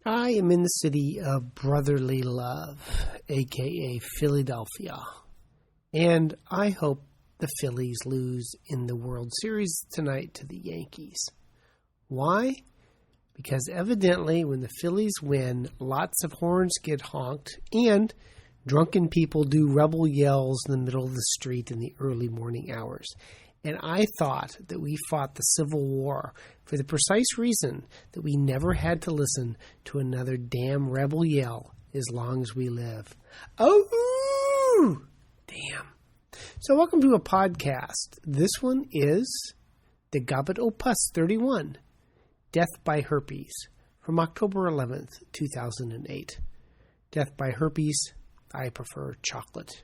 I am in the city of brotherly love, a.k.a. Philadelphia, and I hope the Phillies lose in the World Series tonight to the Yankees. Why? Because evidently when the Phillies win, lots of horns get honked and drunken people do rebel yells in the middle of the street in the early morning hours. And I thought that we fought the Civil War for the precise reason that we never had to listen to another damn rebel yell as long as we live. Oh, damn. So welcome to a podcast. This one is the Gobbet Opus 31, Death by Herpes, from October 11th, 2008. Death by Herpes, I prefer chocolate.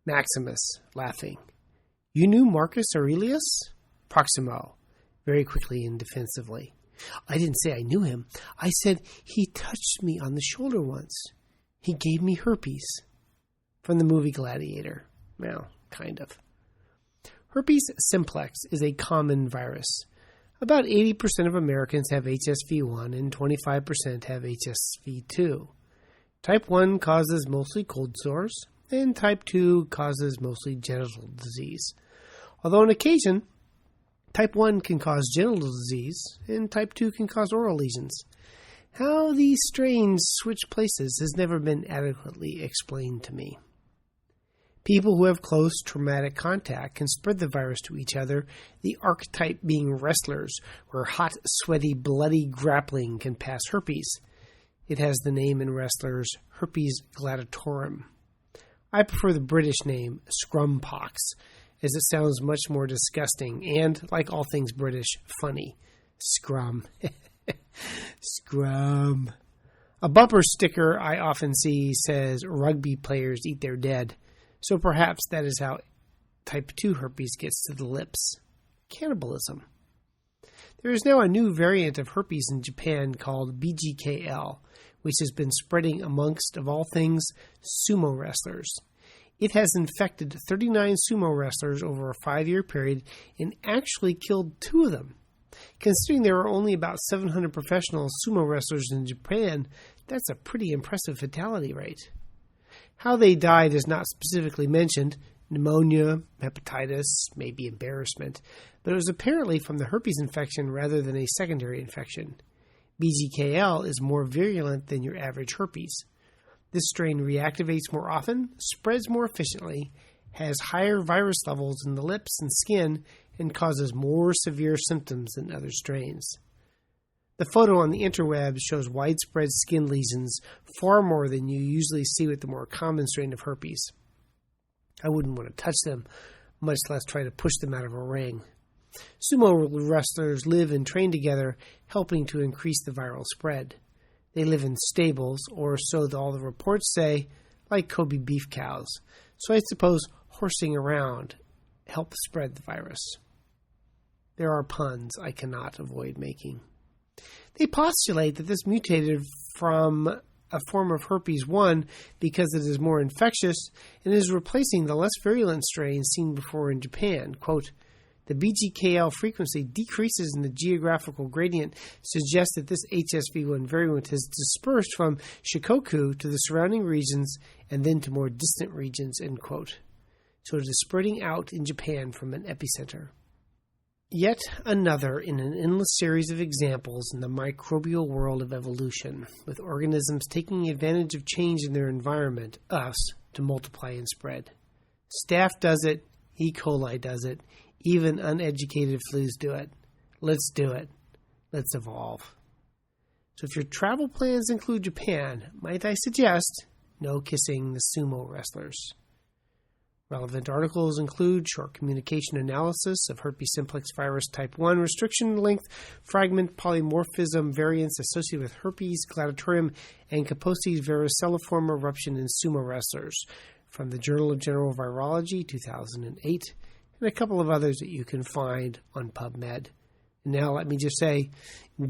Maximus, laughing. You knew Marcus Aurelius? Proximo, very quickly and defensively. I didn't say I knew him. I said he touched me on the shoulder once. He gave me herpes. From the movie Gladiator. Well, kind of. Herpes simplex is a common virus. About 80% of Americans have HSV1 and 25% have HSV2. Type 1 causes mostly cold sores, and type 2 causes mostly genital disease. Although on occasion, type 1 can cause genital disease, and type 2 can cause oral lesions. How these strains switch places has never been adequately explained to me. People who have close traumatic contact can spread the virus to each other, the archetype being wrestlers, where hot, sweaty, bloody grappling can pass herpes. It has the name in wrestlers herpes gladatorum. I prefer the British name scrumpox, as it sounds much more disgusting and, like all things British, funny. Scrum. Scrum. A bumper sticker I often see says, rugby players eat their dead. So perhaps that is how type 2 herpes gets to the lips. Cannibalism. There is now a new variant of herpes in Japan called BGKL, which has been spreading amongst, of all things, sumo wrestlers. It has infected 39 sumo wrestlers over a 5-year period and actually killed 2 of them. Considering there are only about 700 professional sumo wrestlers in Japan, that's a pretty impressive fatality rate. How they died is not specifically mentioned. Pneumonia, hepatitis, maybe embarrassment, but it was apparently from the herpes infection rather than a secondary infection. BGKL is more virulent than your average herpes. This strain reactivates more often, spreads more efficiently, has higher virus levels in the lips and skin, and causes more severe symptoms than other strains. The photo on the interwebs shows widespread skin lesions, far more than you usually see with the more common strain of herpes. I wouldn't want to touch them, much less try to push them out of a ring. Sumo wrestlers live and train together, helping to increase the viral spread. They live in stables, or so all the reports say, like Kobe beef cows. So I suppose horsing around helps spread the virus. There are puns I cannot avoid making. They postulate that this mutated from a form of herpes 1 because it is more infectious and is replacing the less virulent strain seen before in Japan. Quote, the BGKL frequency decreases in the geographical gradient suggests that this HSV1 variant has dispersed from Shikoku to the surrounding regions and then to more distant regions, end quote. So it is spreading out in Japan from an epicenter. Yet another in an endless series of examples in the microbial world of evolution, with organisms taking advantage of change in their environment, us, to multiply and spread. Staph does it, E. coli does it, even uneducated flus do it. Let's do it. Let's evolve. So if your travel plans include Japan, might I suggest no kissing the sumo wrestlers. Relevant articles include short communication analysis of herpes simplex virus type 1, restriction length, fragment polymorphism variants associated with herpes gladatorium and Kaposi's varicella eruption in sumo wrestlers from the Journal of General Virology, 2008, and a couple of others that you can find on PubMed. And now let me just say,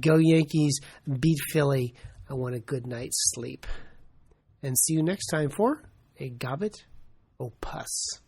go Yankees, beat Philly. I want a good night's sleep. And see you next time for a Gobbet Opus.